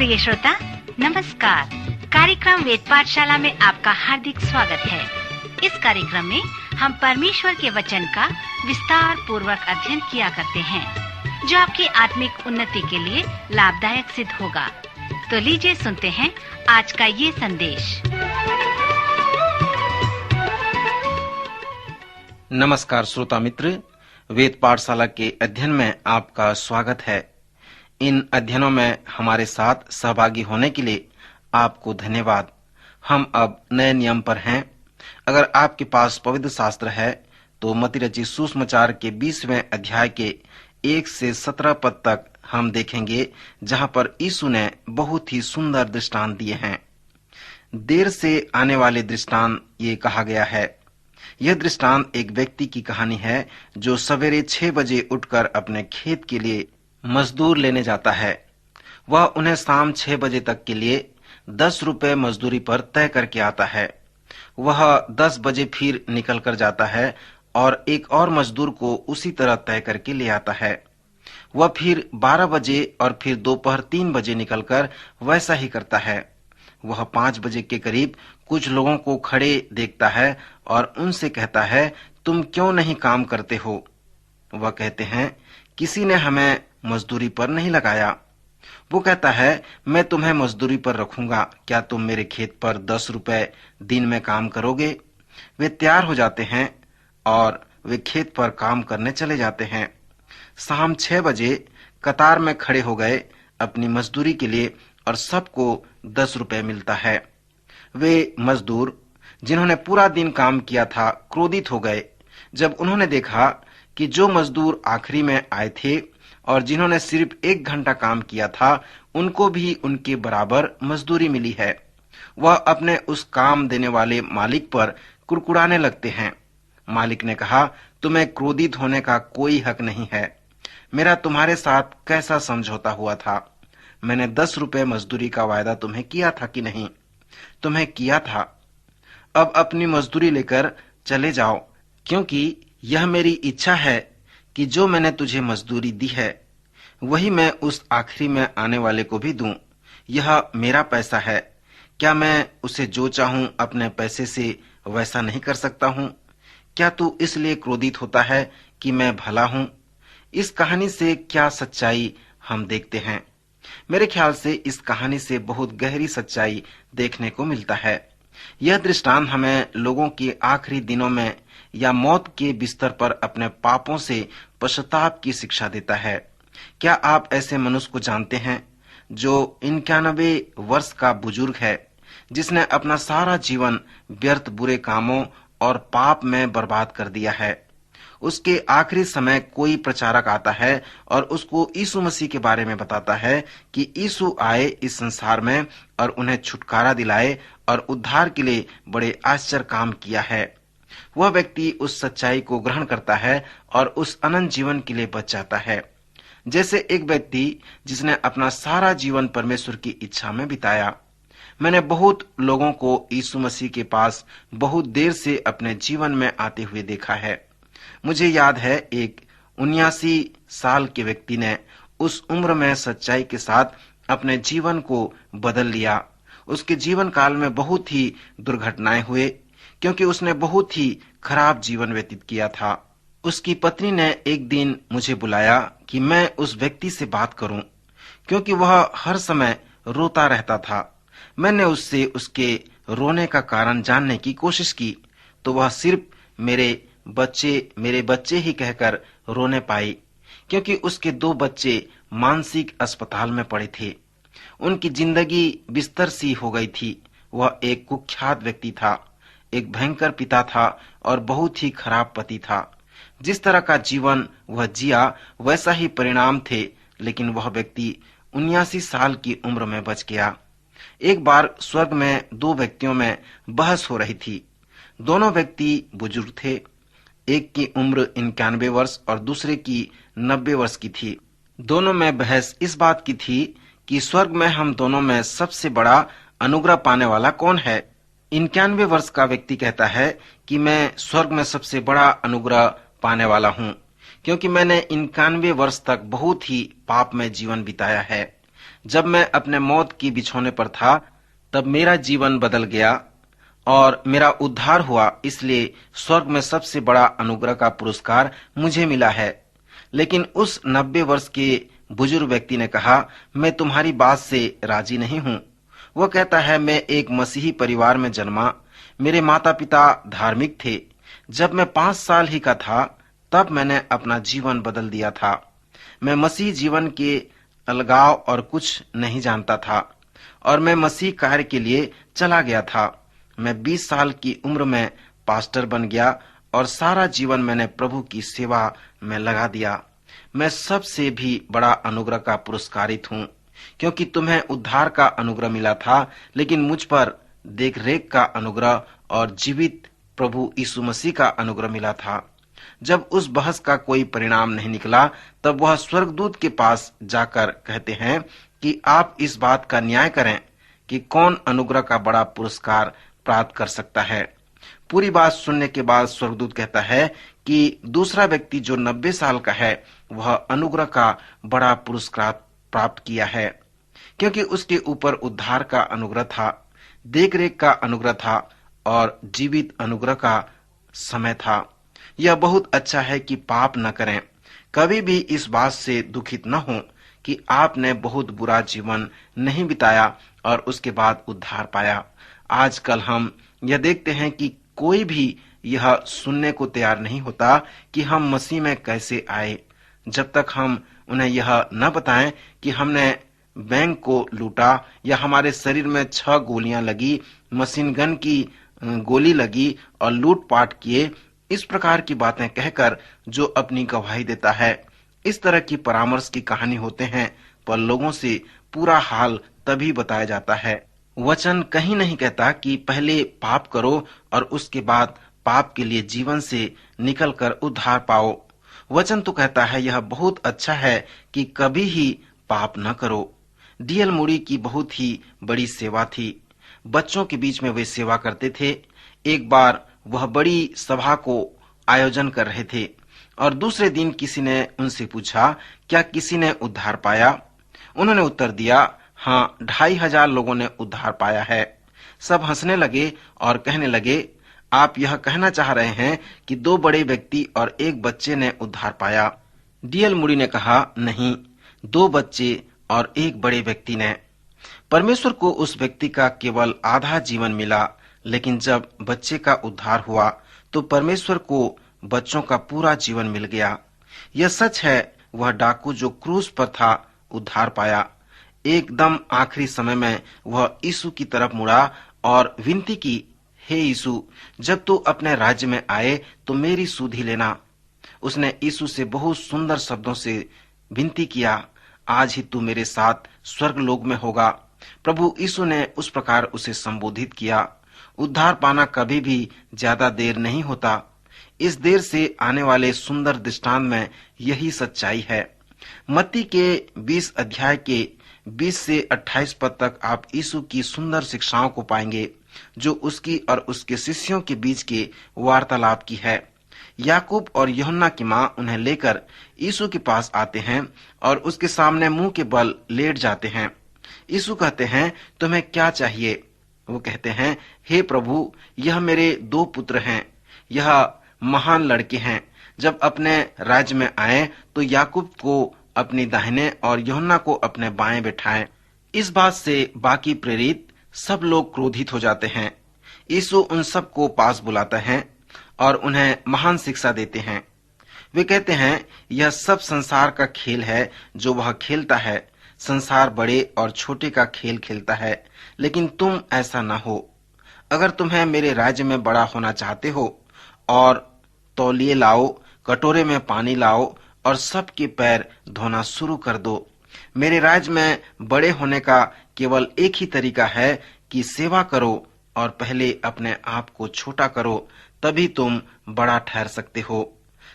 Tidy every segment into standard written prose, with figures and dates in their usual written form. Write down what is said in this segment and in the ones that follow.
प्रिय श्रोता, नमस्कार। कार्यक्रम वेद पाठशाला में आपका हार्दिक स्वागत है। इस कार्यक्रम में हम परमेश्वर के वचन का विस्तार पूर्वक अध्ययन किया करते हैं, जो आपकी आत्मिक उन्नति के लिए लाभदायक सिद्ध होगा। तो लीजिए सुनते हैं आज का ये संदेश। नमस्कार श्रोता मित्र, वेद पाठशाला के अध्ययन में आपका स्वागत है। इन अध्ययनों में हमारे साथ सहभागी होने के लिए आपको धन्यवाद। हम अब नए नियम पर हैं। अगर आपके पास पवित्र शास्त्र है तो मत्ती रचित सुसमाचार के 20वें अध्याय के 1 से 17 पद तक हम देखेंगे, जहां पर यीशु ने बहुत ही सुंदर दृष्टांत दिए हैं। देर से आने वाले दृष्टांत ये कहा गया है। यह दृष्टांत एक व्यक्ति की कहानी है जो सवेरे 6 बजे उठकर अपने खेत के लिए मजदूर लेने जाता है। वह उन्हें शाम 6 बजे तक के लिए 10 रुपए मजदूरी पर तय करके आता है। वह 10 बजे फिर निकल कर जाता है और एक और मजदूर को उसी तरह तय करके ले आता है। वह फिर 12 बजे और फिर दोपहर 3 बजे निकलकर वैसा ही करता है। वह 5 बजे के करीब कुछ लोगों को खड़े देखता है और उनसे कहता है, तुम क्यों नहीं काम करते हो? वह कहते हैं, किसी ने हमें मजदूरी पर नहीं लगाया। वो कहता है, मैं तुम्हें मजदूरी पर रखूंगा, क्या तुम मेरे खेत पर 10 रुपए दिन में काम करोगे? वे तैयार हो जाते हैं और वे खेत पर काम करने चले जाते हैं। शाम 6 बजे कतार में खड़े हो गए अपनी मजदूरी के लिए और सबको 10 रुपए मिलता है। वे मजदूर जिन्होंने पूरा दिन काम किया था क्रोधित हो गए जब उन्होंने देखा कि जो मजदूर आखिरी में आए थे और जिन्होंने सिर्फ 1 घंटा काम किया था उनको भी उनके बराबर मजदूरी मिली है। वह अपने उस काम देने वाले मालिक पर कुड़कुड़ाने लगते हैं। मालिक ने कहा, तुम्हें क्रोधित होने का कोई हक नहीं है। मेरा तुम्हारे साथ कैसा समझौता हुआ था? मैंने 10 रुपए मजदूरी का वायदा तुम्हें किया था कि नहीं? तुम्हें किया था। अब अपनी मजदूरी लेकर चले जाओ, क्योंकि यह मेरी इच्छा है कि जो मैंने तुझे मजदूरी दी है वही मैं उस आखिरी में आने वाले को भी दूं। यह मेरा पैसा है। क्या मैं उसे जो चाहूं अपने पैसे से वैसा नहीं कर सकता हूं? क्या तू इसलिए क्रोधित होता है कि मैं भला हूं? इस कहानी से क्या सच्चाई हम देखते हैं? मेरे ख्याल से इस कहानी से बहुत गहरी सच्चाई देखने को मिलता है। यह दृष्टांत हमें लोगों के आखिरी दिनों में या मौत के बिस्तर पर अपने पापों से पश्चाताप की शिक्षा देता है। क्या आप ऐसे मनुष्य को जानते हैं जो 91 वर्ष का बुजुर्ग है, जिसने अपना सारा जीवन व्यर्थ बुरे कामों और पाप में बर्बाद कर दिया है? उसके आखिरी समय कोई प्रचारक आता है और उसको यीशु मसीह के बारे में बताता है कि यीशु आए इस संसार में और उन्हें छुटकारा दिलाए और उद्धार के लिए बड़े आश्चर्य काम किया है। वह व्यक्ति उस सच्चाई को ग्रहण करता है और उस अनंत जीवन के लिए बच जाता है। जैसे एक व्यक्ति जिसने अपना सारा जीवन परमेश्वर की इच्छा में बिताया। मैंने बहुत लोगों को यीशु मसीह के पास बहुत देर से अपने जीवन में आते हुए देखा है। मुझे याद है, एक 79 साल के व्यक्ति ने उस उम्र में सच्चाई के साथ अपने जीवन को बदल लिया। उसके जीवन काल में बहुत ही दुर्घटनाएं हुए, क्योंकि उसने बहुत ही खराब जीवन व्यतीत किया था। उसकी पत्नी ने एक दिन मुझे बुलाया कि मैं उस व्यक्ति से बात करूं, क्योंकि वह हर समय रोता रहता था। मैंने उससे उसके रोने का कारण जानने की कोशिश की, तो वह सिर्फ मेरे बच्चे ही कहकर रोने पाई, क्योंकि उसके 2 बच्चे मानसिक अस्पताल में पड़े थे। उनकी जिंदगी बिस्तर सी हो गई थी। वह एक कुख्यात व्यक्ति था, एक भयंकर पिता था और बहुत ही खराब पति था। जिस तरह का जीवन वह जिया वैसा ही परिणाम थे, लेकिन वह व्यक्ति 79 साल की उम्र में बच गया। एक बार स्वर्ग में 2 व्यक्तियों में बहस हो रही थी। दोनों व्यक्ति बुजुर्ग थे। एक की उम्र 91 वर्ष और दूसरे की 90 वर्ष की थी। दोनों में बहस इस बात की थी कि स्वर्ग में हम दोनों में सबसे बड़ा अनुग्रह पाने वाला कौन है। 91 वर्ष का व्यक्ति कहता है कि मैं स्वर्ग में सबसे बड़ा अनुग्रह पाने वाला हूँ, क्योंकि मैंने 91 वर्ष तक बहुत ही पाप में जीवन बिताया है। जब मैं अपने मौत की बिछौने पर था, तब मेरा जीवन बदल गया और मेरा उद्धार हुआ। इसलिए स्वर्ग में सबसे बड़ा अनुग्रह का पुरस्कार मुझे मिला है। लेकिन उस 90 वर्ष के बुजुर्ग व्यक्ति ने कहा, मैं तुम्हारी बात से राजी नहीं हूँ। वो कहता है, मैं एक मसीही परिवार में जन्मा, मेरे माता पिता धार्मिक थे। जब मैं 5 साल ही का था, तब मैंने अपना जीवन बदल दिया था। मैं मसीह जीवन के अलगाव और कुछ नहीं जानता था और मैं मसीह कार्य के लिए चला गया था। मैं 20 साल की उम्र में पास्टर बन गया और सारा जीवन मैंने प्रभु की सेवा में लगा दिया। मैं सबसे भी बड़ा अनुग्रह का पुरस्कारित हूँ, क्योंकि तुम्हें उद्धार का अनुग्रह मिला था, लेकिन मुझ पर देख रेख का अनुग्रह और जीवित प्रभु यीशु मसीह का अनुग्रह मिला था। जब उस बहस का कोई परिणाम नहीं निकला, तब वह स्वर्गदूत के पास जाकर कहते हैं कि आप इस बात का न्याय करें कि कौन अनुग्रह का बड़ा पुरस्कार प्राप्त कर सकता है। पूरी बात सुनने के बाद स्वर्गदूत कहता है कि दूसरा व्यक्ति जो 90 साल का है, वह अनुग्रह का बड़ा पुरस्कार प्राप्त किया है, क्योंकि उसके ऊपर उद्धार का अनुग्रह था, देखरेख का अनुग्रह था और जीवित अनुग्रह का समय था। यह बहुत अच्छा है कि पाप न करें। कभी भी इस बात से दुखित न हो कि आपने बहुत बुरा जीवन नहीं बिताया और उसके बाद उद्धार पाया। आजकल हम यह देखते हैं कि कोई भी यह सुनने को तैयार नहीं होता कि हम मसीह में कैसे आए, जब तक हम उन्हें यह न बताएं कि हमने बैंक को लूटा या हमारे शरीर में 6 गोलियां लगी, मशीन गन की गोली लगी और लूटपाट किए। इस प्रकार की बातें कहकर जो अपनी गवाही देता है, इस तरह की परामर्श की कहानी होते हैं, पर लोगों से पूरा हाल तभी बताया जाता है। वचन कहीं नहीं कहता कि पहले पाप करो और उसके बाद पाप के लिए जीवन से निकलकर उद्धार पाओ। वचन तो कहता है यह बहुत अच्छा है कि कभी ही पाप न करो। D.L. मूडी की बहुत ही बड़ी सेवा थी। बच्चों के बीच में वे सेवा करते थे। एक बार वह बड़ी सभा को आयोजन कर रहे थे और दूसरे दिन किसी ने उनसे पूछा, क्या किसी ने उद्धार पाया? उन्होंने उत्तर दिया, हाँ, 2500 लोगों ने उद्धार पाया है। सब हंसने लगे और कहने लगे, आप यह कहना चाह रहे हैं कि 2 बड़े व्यक्ति और 1 बच्चे ने उद्धार पाया? D.L. मूडी ने कहा, नहीं, 2 बच्चे और 1 बड़े व्यक्ति ने। परमेश्वर को उस व्यक्ति का केवल आधा जीवन मिला, लेकिन जब बच्चे का उद्धार हुआ तो परमेश्वर को बच्चों का पूरा जीवन मिल गया। यह सच है, वह डाकू जो क्रूस पर था उद्धार पाया। एकदम आखिरी समय में वह यीशु की तरफ मुड़ा और विनती की, हे यीशु, जब तू अपने राज्य में आए तो मेरी सुधि लेना। उसने यीशु से बहुत सुंदर शब्दों से विनती किया, आज ही तू मेरे साथ स्वर्ग लोक में होगा। प्रभु यीशु ने उस प्रकार उसे संबोधित किया। उद्धार पाना कभी भी ज्यादा देर नहीं होता। इस देर से आने वाले सुंदर दृष्टांत में यही सच्चाई है। मत्ती के 20 अध्याय के 20 से 28 पद तक आप यीशु की सुंदर शिक्षाओं को पाएंगे, जो उसकी और उसके शिष्यों के बीच के वार्तालाप की है। याकूब और यूहन्ना की मां उन्हें लेकर यीशु के पास आते हैं और उसके सामने मुंह के बल लेट जाते हैं। यीशु कहते हैं, तुम्हें क्या चाहिए? वो कहते हैं, हे प्रभु, यह मेरे 2 पुत्र हैं, यह महान लड़के हैं। जब अपने राज्य में आए तो याकूब को अपनी दाहिने और यूहन्ना को अपने बाएं बिठाएं। इस बात से बाकी प्रेरित सब लोग क्रोधित हो जाते हैं। यीशु उन सब को पास बुलाते हैं और उन्हें महान शिक्षा देते हैं। वे कहते हैं, यह सब संसार का खेल है जो वह खेलता है। संसार बड़े और छोटे का खेल खेलता है, लेकिन तुम ऐसा न हो। अगर तुम्हें मेरे राज्य में बड़ा होना चाहते हो और तौलिए लाओ, कटोरे में पानी लाओ और सबके पैर धोना शुरू कर दो। मेरे राज्य में बड़े होने का केवल एक ही तरीका है कि सेवा करो और पहले अपने आप को छोटा करो, तभी तुम बड़ा ठहर सकते हो।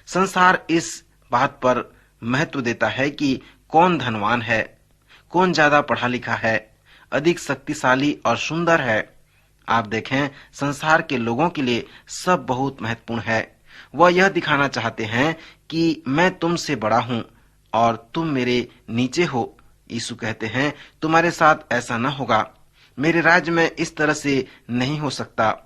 संसार इस बात पर महत्व देता है कि कौन धनवान है, कौन ज्यादा पढ़ा लिखा है, अधिक शक्तिशाली और सुंदर है। आप देखें, संसार के लोगों के लिए सब बहुत महत्वपूर्ण है। वह यह दिखाना चाहते हैं कि मैं तुमसे बड़ा हूँ और तुम मेरे नीचे हो। यीशु कहते हैं, तुम्हारे साथ ऐसा न होगा, मेरे राज्य में इस तरह से नहीं हो सकता।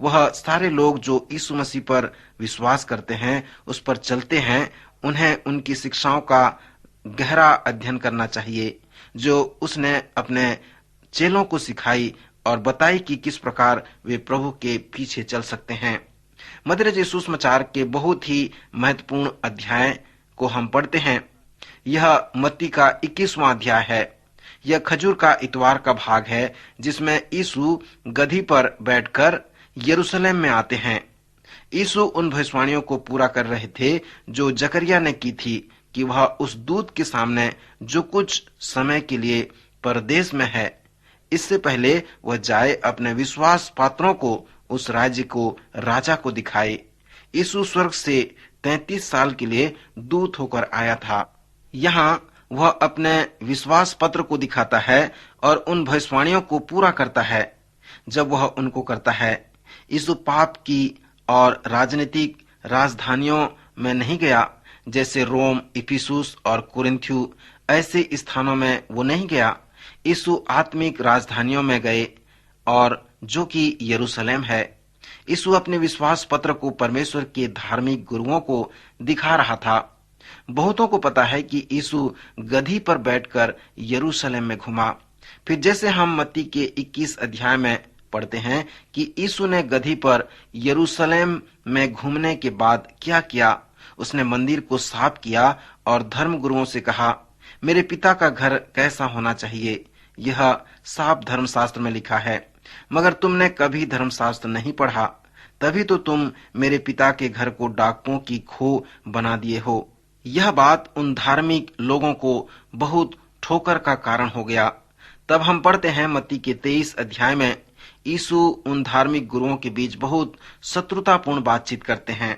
वह सारे लोग जो यीशु मसीह पर विश्वास करते हैं, उस पर चलते हैं, उन्हें उनकी शिक्षाओं का गहरा अध्ययन करना चाहिए जो उसने अपने चेलों को सिखाई और बताई कि किस प्रकार वे प्रभु के पीछे चल सकते हैं। मध्य रचित सुसमाचार के बहुत ही महत्वपूर्ण अध्याय को हम पढ़ते हैं। यह मत्ती का 21वां अध्याय है। यह खजूर का इतवार का भाग है जिसमें यीशु गधी पर बैठकर यरूशलेम में आते हैं। यीशु उन भविष्यवाणियों को पूरा कर रहे थे जो जकरिया ने की थी कि वह उस दूत के सामने जो कुछ समय के लिए परदेश में है, इससे पहले वह जाए अपने विश्वास पात्रों को उस राज्य को राजा को दिखाए। यीशु स्वर्ग से 33 साल के लिए दूत होकर आया था। यहाँ वह अपने विश्वास पत्र को दिखाता है और उन भविष्यवाणियों को पूरा करता है। जब वह उनको करता है, यीशु पाप की और राजनीतिक राजधानियों में नहीं गया, जैसे रोम, इफिसुस और कुरिन्थु, ऐसे स्थानों में वो नहीं गया। यीशु आत्मिक राजधानियों में गए और जो कि यरूशलेम है। यीशु अपने विश्वास पत्र को परमेश्वर के धार्मिक गुरुओं को दिखा रहा था। बहुतों को पता है कि यीशु गधी पर बैठकर यरूशलेम में घुमा। फिर जैसे हम मत्ती के 21 अध्याय में पढ़ते हैं कि यीशु ने गधी पर यरूशलेम में घूमने के बाद क्या किया, उसने मंदिर को साफ किया और धर्म गुरुओं से कहा, मेरे पिता का घर कैसा होना चाहिए, यह साफ धर्मशास्त्र में लिखा है, मगर तुमने कभी धर्मशास्त्र नहीं पढ़ा, तभी तो तुम मेरे पिता के घर को डाकुओं की खो बना दिए हो। यह बात उन धार्मिक लोगों को बहुत ठोकर का कारण हो गया। तब हम पढ़ते हैं मत्ती के 23 अध्याय में यीशु उन धार्मिक गुरुओं के बीच बहुत शत्रुतापूर्ण बातचीत करते हैं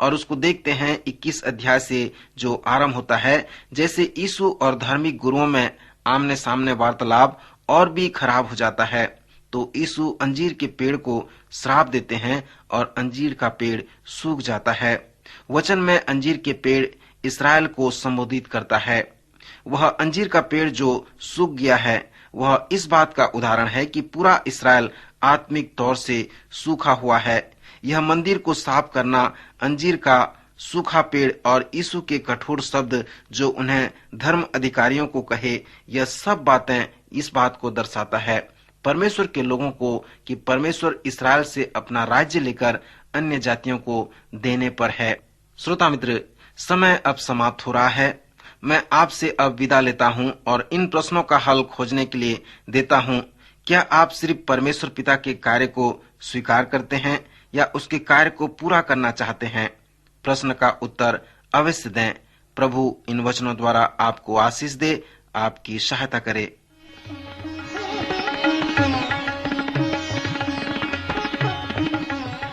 और उसको देखते हैं 21 अध्याय से जो आरंभ होता है। जैसे यीशु और धार्मिक गुरुओं में आमने सामने वार्तालाप और भी खराब हो जाता है, तो यीशु अंजीर के पेड़ को श्राप देते हैं और अंजीर का पेड़ सूख जाता है। वचन में अंजीर के पेड़ इस्राएल को संबोधित करता है। वह अंजीर का पेड़ जो सूख गया है, वह इस बात का उदाहरण है कि पूरा इस्राएल आत्मिक तौर से सूखा हुआ है। यह मंदिर को साफ करना, अंजीर का सूखा पेड़ और यीशु के कठोर शब्द जो उन्हें धर्म अधिकारियों को कहे, यह सब बातें इस बात को दर्शाता है परमेश्वर के लोगों को कि परमेश्वर इस्राएल से अपना राज्य लेकर अन्य जातियों को देने पर है। श्रोता मित्र, समय अब समाप्त हो रहा है। मैं आपसे अब विदा लेता हूं और इन प्रश्नों का हल खोजने के लिए देता हूं। क्या आप सिर्फ परमेश्वर पिता के कार्य को स्वीकार करते हैं या उसके कार्य को पूरा करना चाहते हैं? प्रश्न का उत्तर अवश्य दें। प्रभु इन वचनों द्वारा आपको आशीष दे, आपकी सहायता करे।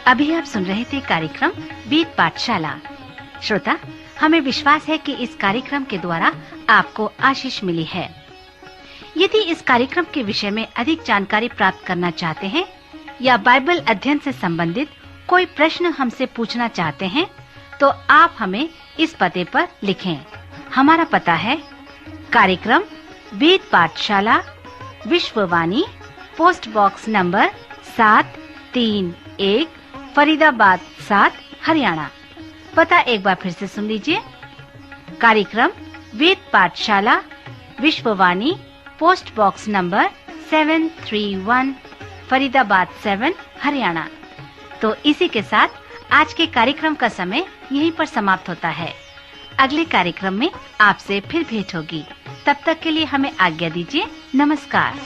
अभी आप सुन रहे थे कार्यक्रम वेद पाठशाला। श्रोता, हमें विश्वास है कि इस कार्यक्रम के द्वारा आपको आशीष मिली है। यदि इस कार्यक्रम के विषय में अधिक जानकारी प्राप्त करना चाहते हैं या बाइबल अध्ययन से संबंधित कोई प्रश्न हमसे पूछना चाहते हैं, तो आप हमें इस पते पर लिखें। हमारा पता है कार्यक्रम Ved Pathshala, Vishwavani, post box number 731, Faridabad 7, Haryana. पता एक बार फिर से सुन लीजिए। कार्यक्रम Ved Pathshala, Vishwavani, post box number 731, Faridabad 7, Haryana. तो इसी के साथ आज के कार्यक्रम का समय यहीं पर समाप्त होता है। अगले कार्यक्रम में आपसे फिर भेंट होगी। तब तक के लिए हमें आज्ञा दीजिए। नमस्कार।